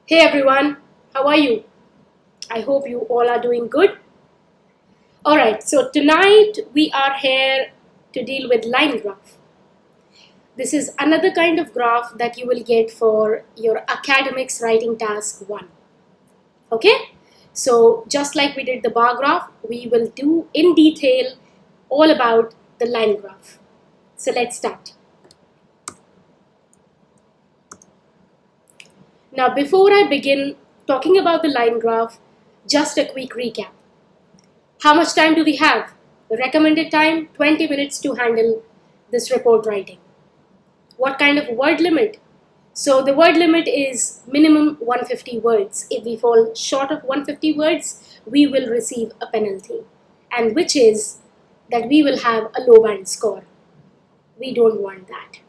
Hey everyone, how are you? I hope you all are doing good. Alright, so tonight we are here to deal with line graph. This is another kind of graph that you will get for your academics writing task 1. Okay? So just like we did the bar graph, we will do in detail all about the line graph. So let's start. Now before I begin talking about the line graph, just a quick recap. How much time do we have? The recommended time, 20 minutes to handle this report writing. What kind of word limit? So the word limit is minimum 150 words. If we fall short of 150 words, we will receive a penalty. And which is that we will have a low band score. We don't want that.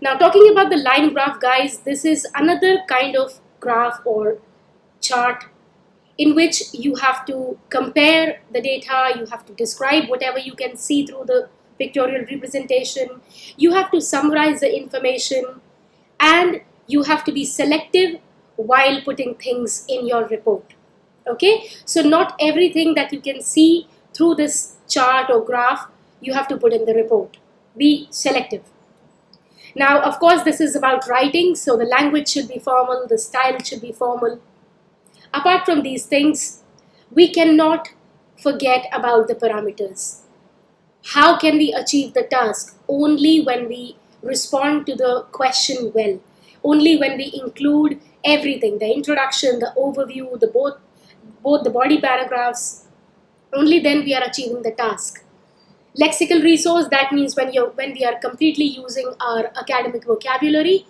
Now talking about the line graph, guys, this is another kind of graph or chart in which you have to compare the data, you have to describe whatever you can see through the pictorial representation, you have to summarize the information, and you have to be selective while putting things in your report. Okay, so not everything that you can see through this chart or graph you have to put in the report. Be selective. Now, of course, this is about writing, so the language should be formal, the style should be formal. Apart from these things, we cannot forget about the parameters. How can we achieve the task? Only when we respond to the question well. Only when we include everything, the introduction, the overview, both the body paragraphs. Only then we are achieving the task. Lexical resource, that means when we are completely using our academic vocabulary,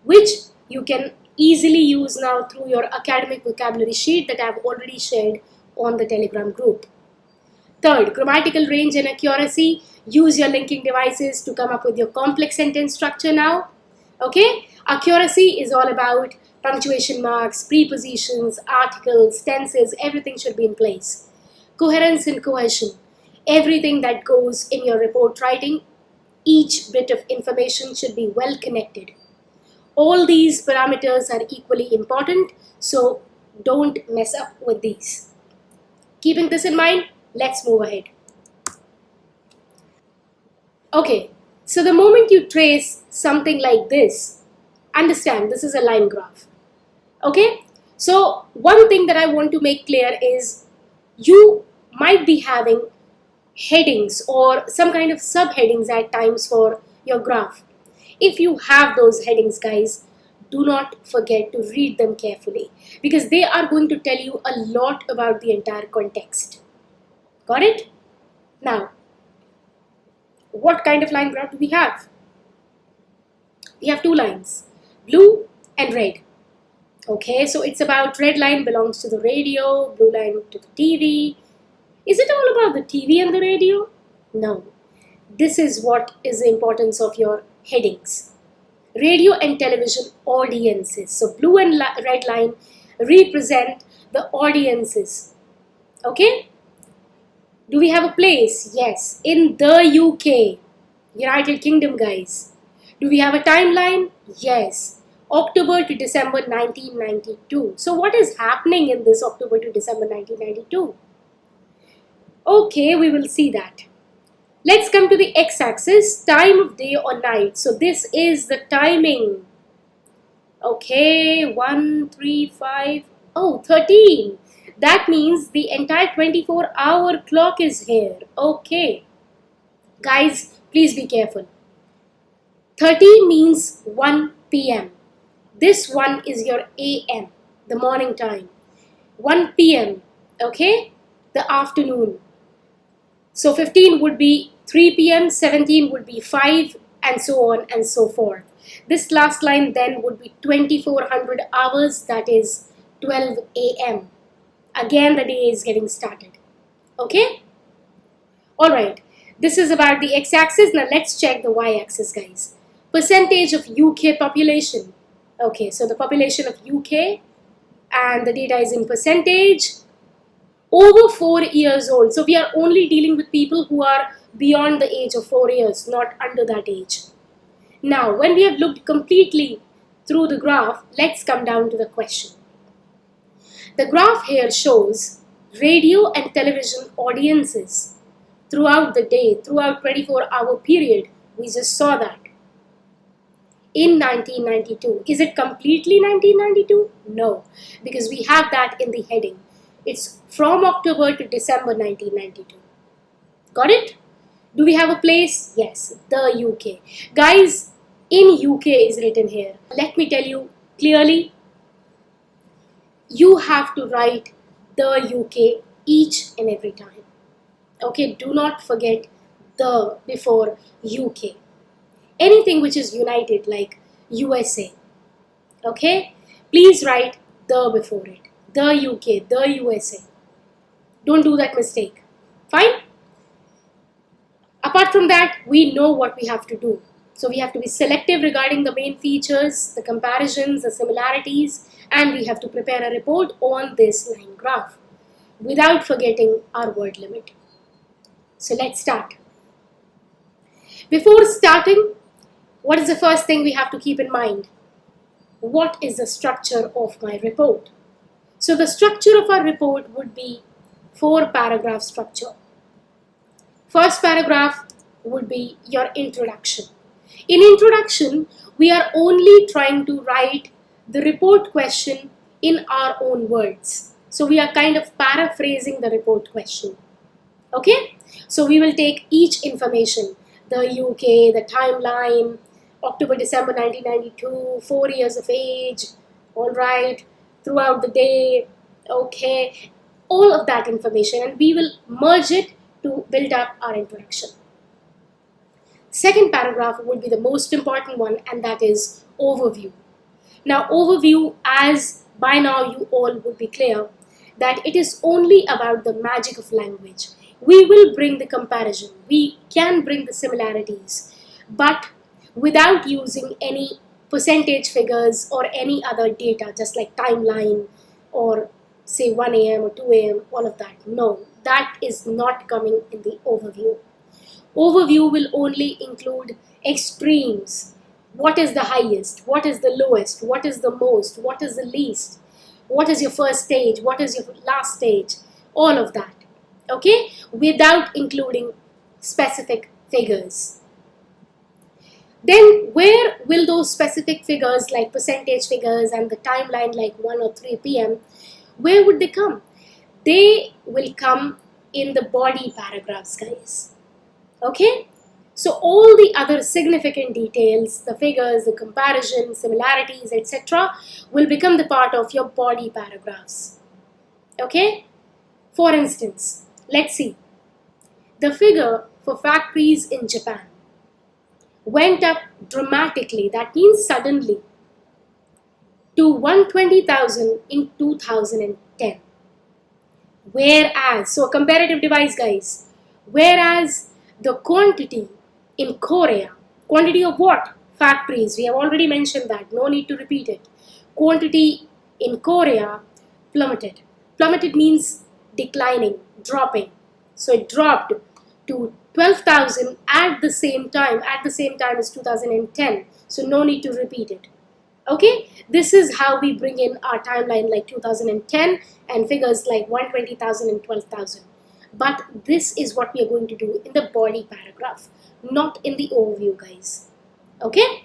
which you can easily use now through your academic vocabulary sheet that I have already shared on the Telegram group. Third, grammatical range and accuracy. Use your linking devices to come up with your complex sentence structure now. Okay? Accuracy is all about punctuation marks, prepositions, articles, tenses, everything should be in place. Coherence and cohesion. Everything that goes in your report writing, each bit of information should be well connected. All these parameters are equally important, so don't mess up with these. Keeping this in mind, let's move ahead. Okay, so the moment you trace something like this, understand this is a line graph. Okay, so one thing that I want to make clear is you might be having headings or some kind of subheadings at times for your graph. If you have those headings, guys, do not forget to read them carefully because they are going to tell you a lot about the entire context. Got it? Now, what kind of line graph do we have? We have two lines, blue and red. Okay, so it's about red line belongs to the radio, blue line to the TV. Is it all about the TV and the radio? No. This is what is the importance of your headings. Radio and television audiences. So blue and red line represent the audiences. Okay? Do we have a place? Yes. In the UK. United Kingdom, guys. Do we have a timeline? Yes. October to December 1992. So what is happening in this October to December 1992? Okay, we will see that. Let's come to the x-axis, time of day or night. So this is the timing. Okay, 1, 3, 5, 13. That means the entire 24-hour clock is here. Okay. Guys, please be careful. 30 means 1 p.m. This one is your AM, the morning time. 1 p.m., okay, the afternoon. So 15 would be 3 p.m., 17 would be 5, and so on and so forth. This last line then would be 2400 hours, that is 12 a.m. Again, the day is getting started. Okay? Alright, this is about the x-axis. Now let's check the y-axis, guys. Percentage of UK population. Okay, so the population of UK and the data is in percentage. Over 4 years old. So we are only dealing with people who are beyond the age of 4 years, not under that age. Now, when we have looked completely through the graph, let's come down to the question. The graph here shows radio and television audiences throughout the day, throughout 24-hour period. We just saw that. In 1992. Is it completely 1992? No, because we have that in the heading. It's from October to December 1992. Got it? Do we have a place? Yes, the UK. Guys, in UK is written here. Let me tell you clearly, you have to write the UK each and every time. Okay, do not forget the before UK. Anything which is united like USA, okay, please write the before it. The UK, the USA. Don't do that mistake. Fine? Apart from that, we know what we have to do. So we have to be selective regarding the main features, the comparisons, the similarities, and we have to prepare a report on this line graph without forgetting our word limit. So let's start. Before starting, what is the first thing we have to keep in mind? What is the structure of my report? So the structure of our report would be 4-paragraph structure. First paragraph would be your introduction. In introduction, we are only trying to write the report question in our own words. So we are kind of paraphrasing the report question. Okay? So we will take each information, the UK, the timeline, October, December 1992, 4 years of age, all right, throughout the day, okay, all of that information, and we will merge it to build up our introduction. Second paragraph would be the most important one, and that is overview. Now, overview, as by now you all would be clear, that it is only about the magic of language. We will bring the comparison, we can bring the similarities, but without using any percentage figures or any other data, just like timeline or say 1 a.m. or 2 a.m., all of that. No, that is not coming in the overview. Overview will only include extremes. What is the highest? What is the lowest? What is the most? What is the least? What is your first stage? What is your last stage? All of that. Okay? Without including specific figures. Then where will those specific figures like percentage figures and the timeline like 1 or 3 p.m., where would they come? They will come in the body paragraphs, guys. Okay? So all the other significant details, the figures, the comparisons, similarities, etc. will become the part of your body paragraphs. Okay? For instance, let's see. The figure for factories in Japan went up dramatically, that means suddenly, to 120,000 in 2010. Whereas, so a comparative device, guys, whereas the quantity in Korea, quantity of what? Factories, we have already mentioned that, no need to repeat it. Quantity in Korea plummeted. Plummeted means declining, dropping. So it dropped to 12,000 at the same time as 2010. So no need to repeat it. Okay, this is how we bring in our timeline like 2010 and figures like 120,000 and 12,000. But this is what we are going to do in the body paragraph, not in the overview, guys. Okay,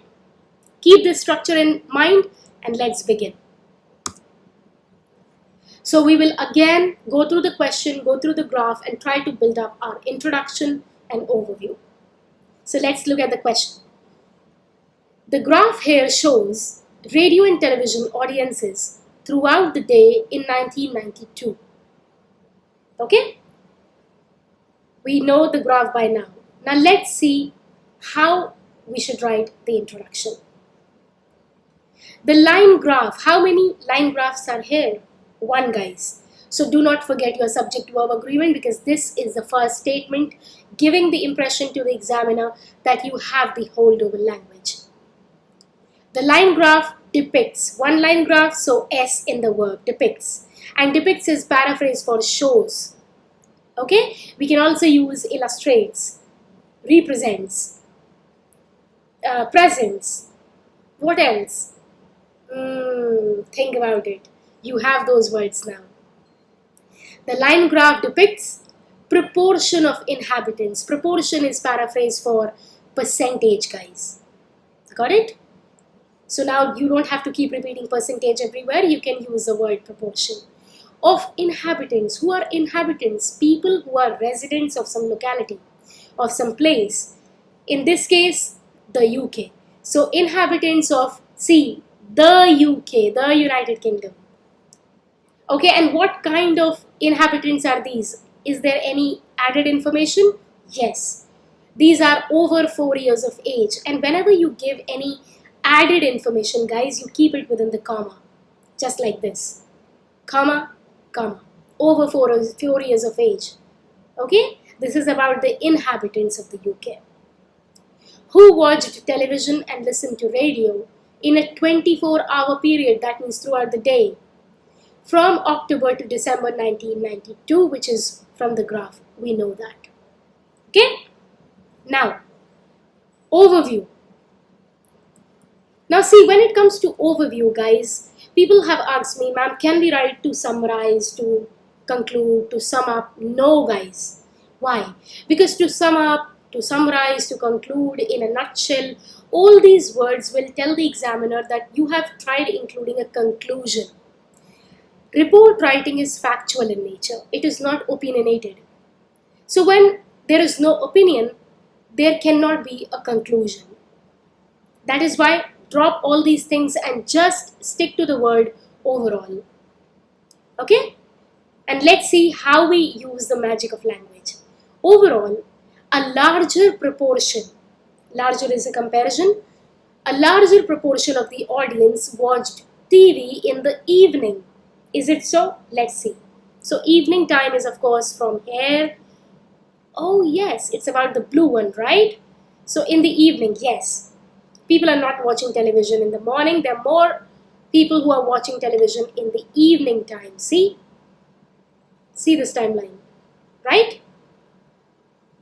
keep this structure in mind and let's begin. So we will again go through the question, go through the graph and try to build up our introduction and overview. So let's look at the question. The graph here shows radio and television audiences throughout the day in 1992. Okay? We know the graph by now. Now let's see how we should write the introduction. The line graph, how many line graphs are here? 1, guys. So do not forget your subject-verb agreement because this is the first statement giving the impression to the examiner that you have the holdover language. The line graph depicts, 1 line graph, so S in the verb, depicts. And depicts is paraphrase for shows. Okay? We can also use illustrates, represents, presents. What else? Think about it. You have those words now. The line graph depicts proportion of inhabitants. Proportion is paraphrase for percentage, guys. Got it? So now you don't have to keep repeating percentage everywhere. You can use the word proportion. Of inhabitants. Who are inhabitants? People who are residents of some locality, of some place. In this case, the UK. So inhabitants of, see, the UK, the United Kingdom. Okay, and what kind of inhabitants are these? Is there any added information? Yes. These are over 4 years of age. And whenever you give any added information, guys, you keep it within the comma. Just like this. Comma, comma. Over 4 years of age. Okay? This is about the inhabitants of the UK. Who watched television and listened to radio in a 24-hour period, that means throughout the day, from October to December 1992, which is from the graph. We know that. Okay? Now, overview. Now see, when it comes to overview, guys, people have asked me, ma'am, can we write to summarize, to conclude, to sum up? No, guys. Why? Because to sum up, to summarize, to conclude, in a nutshell, all these words will tell the examiner that you have tried including a conclusion. Report writing is factual in nature. It is not opinionated. So when there is no opinion, there cannot be a conclusion. That is why drop all these things and just stick to the word overall. Okay? And let's see how we use the magic of language. Overall, a larger proportion, larger is a comparison, a larger proportion of the audience watched TV in the evening. Is it so? Let's see. So evening time is of course from here. Oh yes, it's about the blue one, right? So in the evening, yes. People are not watching television in the morning. There are more people who are watching television in the evening time. See? See this timeline, right?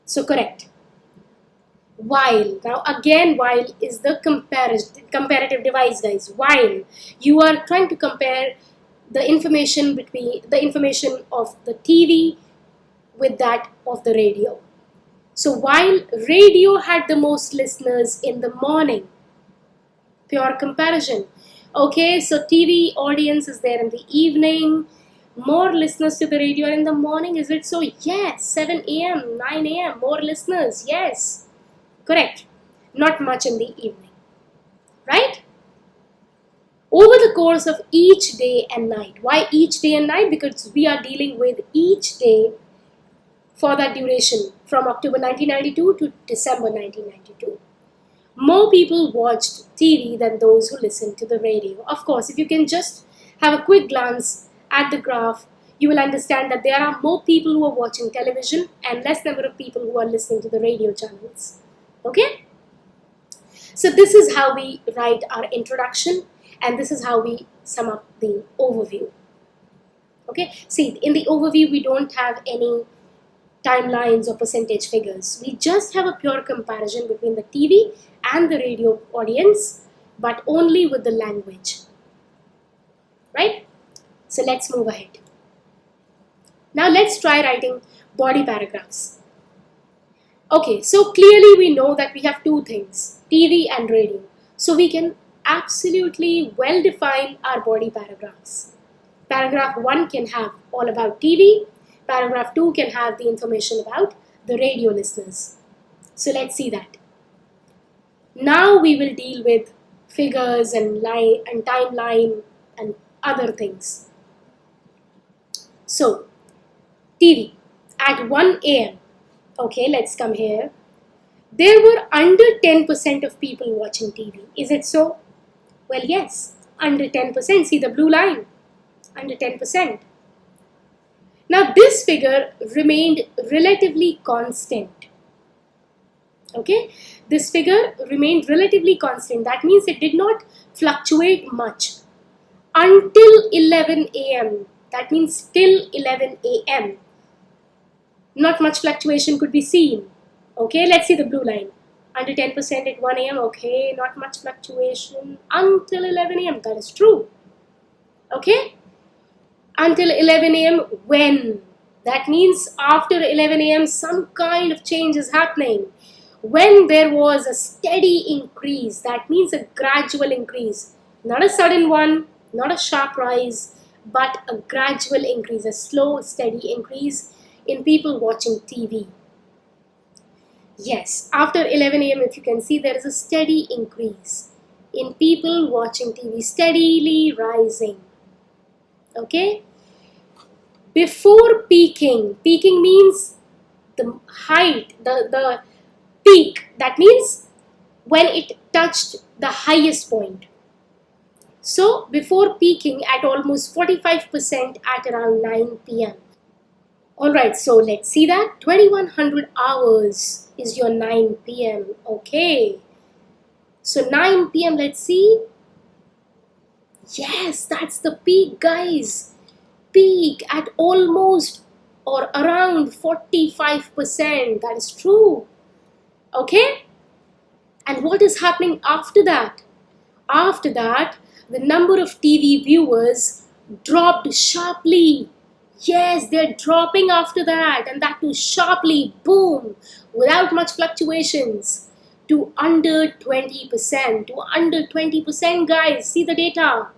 So correct. While. Now again, while is the comparative device, guys. While you are trying to compare the information between the information of the TV with that of the radio. So while radio had the most listeners in the morning, pure comparison. Okay, so TV audience is there in the evening, more listeners to the radio in the morning. Is it so? Yes, 7 a.m., 9 a.m., more listeners. Yes, correct. Not much in the evening, right? Over the course of each day and night. Why each day and night? Because we are dealing with each day for that duration from October 1992 to December 1992. More people watched TV than those who listened to the radio. Of course, if you can just have a quick glance at the graph, you will understand that there are more people who are watching television and less number of people who are listening to the radio channels. Okay? So this is how we write our introduction. And this is how we sum up the overview. Okay, see, in the overview, we don't have any timelines or percentage figures. We just have a pure comparison between the TV and the radio audience, but only with the language. Right? So let's move ahead. Now let's try writing body paragraphs. Okay, so clearly we know that we have two things, TV and radio. So we can absolutely well define our body paragraphs. Paragraph 1 can have all about TV. Paragraph 2 can have the information about the radio listeners. So let's see that. Now we will deal with figures and timeline and other things. So TV at 1 a.m. Okay, let's come here. There were under 10% of people watching TV. Is it so? Well, yes, under 10%. See the blue line, under 10%. Now, this figure remained relatively constant. Okay, this figure remained relatively constant. That means it did not fluctuate much until 11 a.m. That means till 11 a.m. Not much fluctuation could be seen. Okay, let's see the blue line. Under 10% at 1 a.m. Okay, not much fluctuation until 11 a.m. That is true. Okay, until 11 a.m. when? That means after 11 a.m. some kind of change is happening. When there was a steady increase, that means a gradual increase. Not a sudden one, not a sharp rise, but a gradual increase, a slow, steady increase in people watching TV. Yes, after 11 a.m. if you can see, there is a steady increase in people watching TV, steadily rising. Okay? Before peaking, peaking means the height, the peak. That means when it touched the highest point. So before peaking at almost 45% at around 9 p.m. Alright, so let's see that. 2100 hours is your 9 p.m. Okay. So 9 p.m. let's see. Yes, that's the peak, guys. Peak at almost or around 45%. That is true. Okay? And what is happening after that? After that, the number of TV viewers dropped sharply. Yes, they're dropping after that, and that too sharply, boom, without much fluctuations, to under 20%. To under 20%, guys. See the data.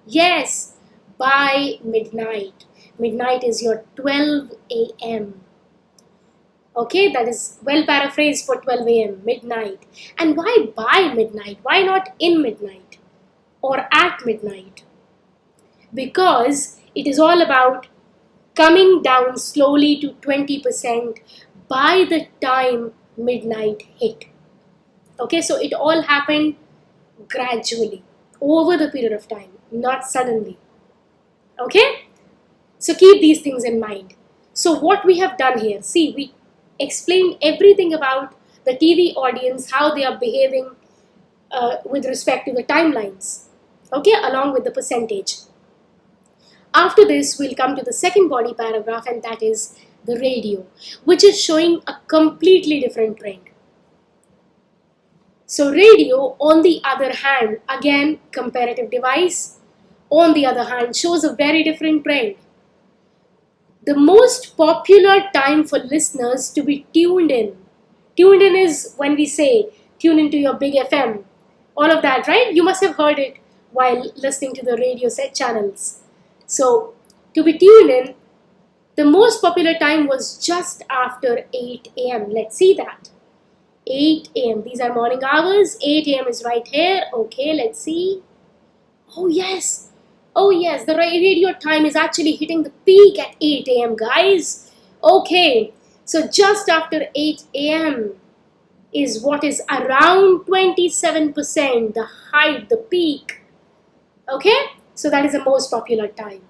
Yes, by midnight. Midnight is your 12 a.m. Okay, that is well paraphrased for 12 a.m. midnight. And why by midnight? Why not in midnight or at midnight? Because it is all about coming down slowly to 20% by the time midnight hit. Okay, so it all happened gradually over the period of time, not suddenly. Okay, so keep these things in mind. So what we have done here, see, we explained everything about the TV audience, how they are behaving with respect to the timelines, okay, along with the percentage. After this, we'll come to the second body paragraph, and that is the radio, which is showing a completely different trend. So radio, on the other hand, again, comparative device, on the other hand, shows a very different trend. The most popular time for listeners to be tuned in. Tuned in is when we say, tune into your big FM. All of that, right? You must have heard it while listening to the radio set channels. So, to be tuned in, the most popular time was just after 8 a.m. Let's see that. 8 a.m. These are morning hours. 8 a.m. is right here. Okay, let's see. Oh, yes. Oh, yes. The radio time is actually hitting the peak at 8 a.m., guys. Okay. So, just after 8 a.m. is what is around 27%, the height, the peak. Okay. So that is the most popular time.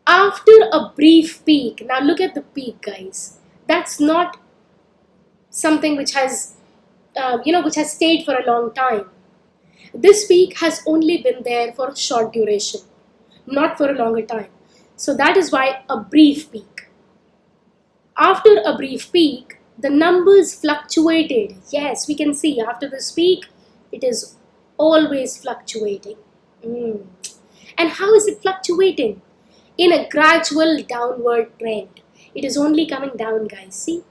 After a brief peak, now look at the peak, guys. That's not something which has, which has stayed for a long time. This peak has only been there for a short duration, not for a longer time. So that is why a brief peak. After a brief peak, the numbers fluctuated. Yes, we can see after this peak, it is always fluctuating. And how is it fluctuating? In a gradual downward trend. It is only coming down, guys. See?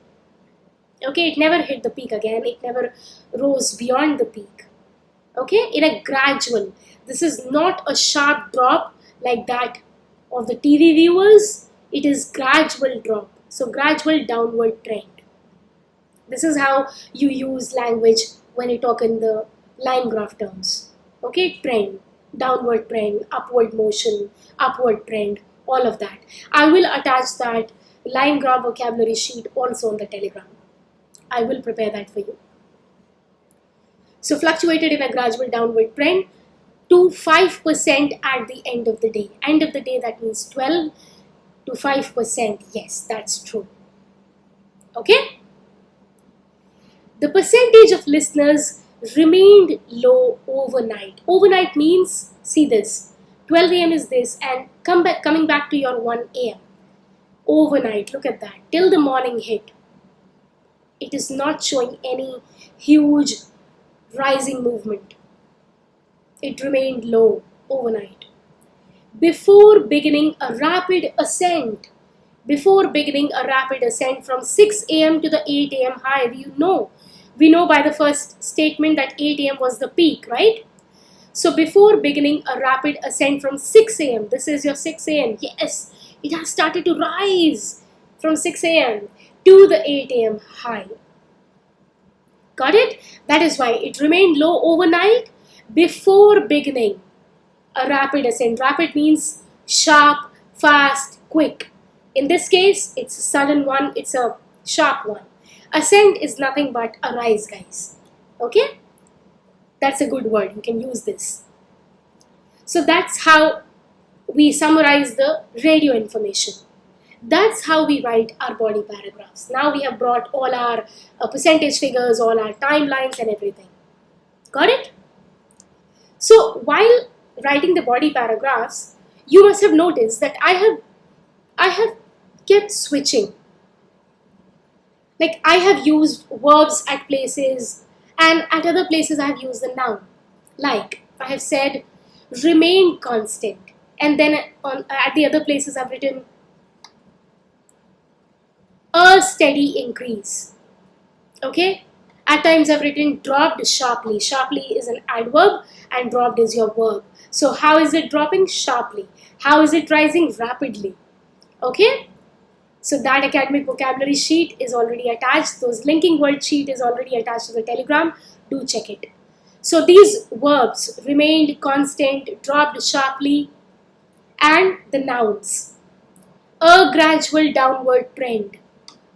Okay, it never hit the peak again. It never rose beyond the peak. Okay, in a gradual. This is not a sharp drop like that of the TV viewers. It is gradual drop. So gradual downward trend. This is how you use language when you talk in the line graph terms. Okay, trend. Downward trend, upward motion, upward trend, all of that. I will attach that line graph vocabulary sheet also on the Telegram. I will prepare that for you. So fluctuated in a gradual downward trend to 5% at the end of the day. End of the day, that means 12 to 5%. Yes, that's true. Okay? The percentage of listeners remained low overnight. Overnight means, see this, 12 a.m. is this, and coming back to your 1 a.m. Overnight, look at that, till the morning hit. It is not showing any huge rising movement. It remained low overnight. Before beginning a rapid ascent, from 6 a.m. to the 8 a.m. high, we know by the first statement that 8 a.m. was the peak, right? So before beginning a rapid ascent from 6 a.m., this is your 6 a.m. Yes, it has started to rise from 6 a.m. to the 8 a.m. high. Got it? That is why it remained low overnight before beginning a rapid ascent. Rapid means sharp, fast, quick. In this case, it's a sudden one, it's a sharp one. Ascent is nothing but a rise, guys. Okay? That's a good word. You can use this. So that's how we summarize the radio information. That's how we write our body paragraphs. Now we have brought all our percentage figures, all our timelines and everything. Got it? So while writing the body paragraphs, you must have noticed that I have kept switching. Like I have used verbs at places, and at other places I have used the noun. Like I have said remain constant, and then at the other places I've written a steady increase. Okay? At times I've written dropped sharply. Sharply is an adverb and dropped is your verb. So how is it dropping? Sharply. How is it rising? Rapidly. Okay? So that academic vocabulary sheet is already attached. Those linking word sheet is already attached to the Telegram. Do check it. So these verbs remained constant, dropped sharply, and the nouns. A gradual downward trend,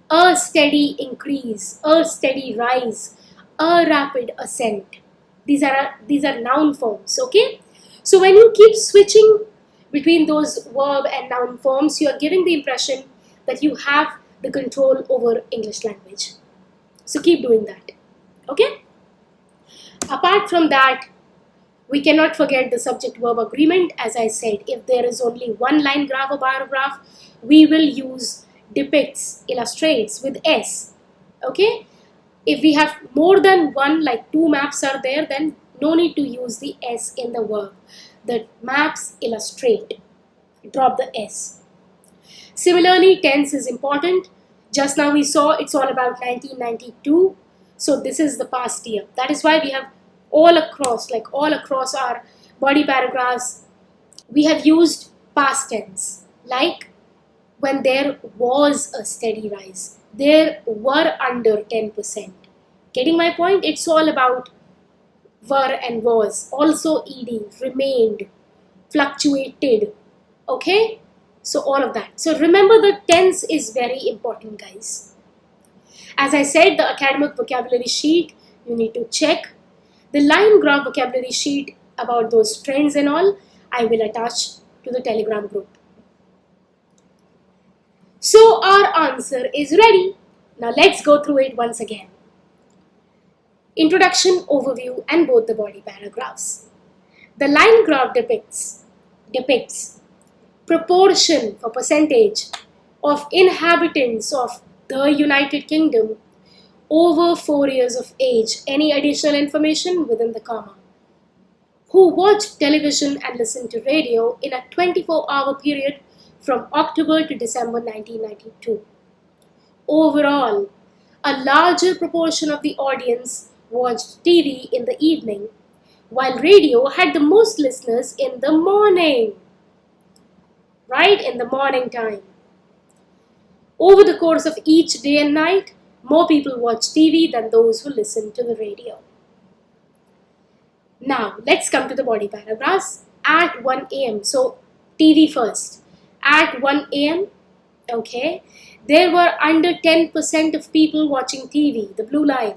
a steady increase, a steady rise, a rapid ascent. These are noun forms, okay? So when you keep switching between those verb and noun forms, you are giving the impression that you have the control over English language. So keep doing that, okay? Apart from that, we cannot forget the subject-verb agreement. As I said, if there is only one line graph or bar graph, we will use depicts, illustrates with S, okay? If we have more than one, like two maps are there, then no need to use the S in the verb. The maps illustrate. Drop the S. Similarly, tense is important. Just now we saw it's all about 1992. So this is the past year. That is why we have all across our body paragraphs, we have used past tense. Like when there was a steady rise. There were under 10%. Getting my point? It's all about were and was. Also ed, remained, fluctuated. Okay? So all of that. So remember, the tense is very important, guys. As I said, the academic vocabulary sheet, you need to check. The line graph vocabulary sheet about those trends and all, I will attach to the Telegram group. So our answer is ready. Now let's go through it once again. Introduction, overview, and both the body paragraphs. The line graph depicts proportion for percentage of inhabitants of the United Kingdom over 4 years of age. Any additional information within the comma. Who watched television and listened to radio in a 24-hour period from October to December 1992. Overall, a larger proportion of the audience watched TV in the evening, while radio had the most listeners in the morning. Right? In the morning time. Over the course of each day and night, more people watch TV than those who listen to the radio. Now, let's come to the body paragraphs. At 1 a.m. So, TV first. At 1 a.m., okay, there were under 10% of people watching TV, the blue line.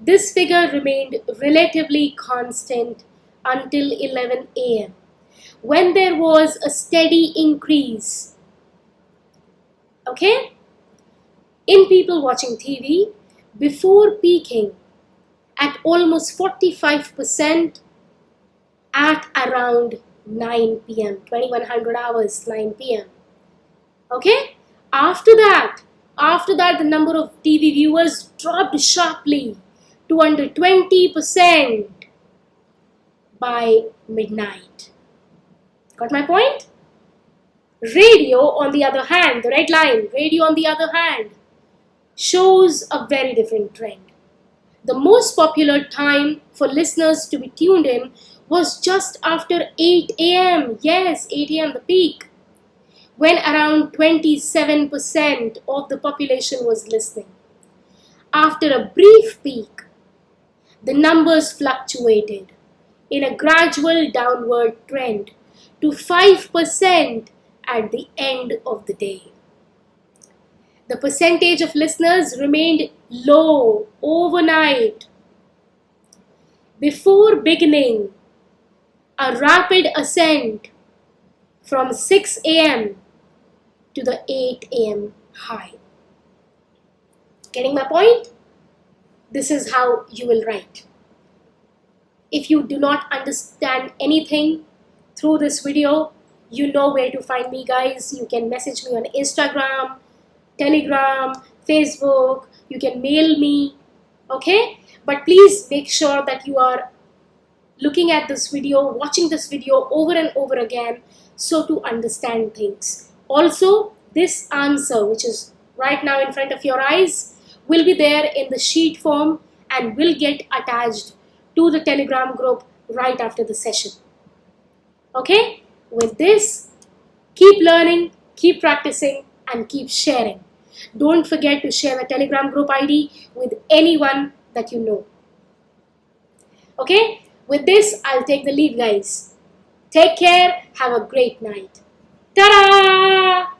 This figure remained relatively constant until 11 a.m. when there was a steady increase, okay, in people watching TV before peaking at almost 45% at around 9 p.m. 2100 hours, 9 p.m. Okay? After that, After that, the number of TV viewers dropped sharply to under 20% by midnight. Got my point? Radio, on the other hand, the red line, radio on the other hand, shows a very different trend. The most popular time for listeners to be tuned in was just after 8 a.m. Yes, 8 a.m. the peak, when around 27% of the population was listening. After a brief peak, the numbers fluctuated in a gradual downward trend to 5% at the end of the day. The percentage of listeners remained low overnight before beginning a rapid ascent from 6 a.m. to the 8 a.m. high. Getting my point? This is how you will write. If you do not understand anything through this video, you know where to find me, guys. You can message me on Instagram, Telegram, Facebook. You can mail me, okay? But please make sure that you are looking at this video, watching this video over and over again, so to understand things. Also, this answer, which is right now in front of your eyes, will be there in the sheet form and will get attached to the Telegram group right after the session. Okay? With this, keep learning, keep practicing, and keep sharing. Don't forget to share the Telegram group ID with anyone that you know. Okay? With this, I'll take the leave, guys. Take care. Have a great night. Ta-da!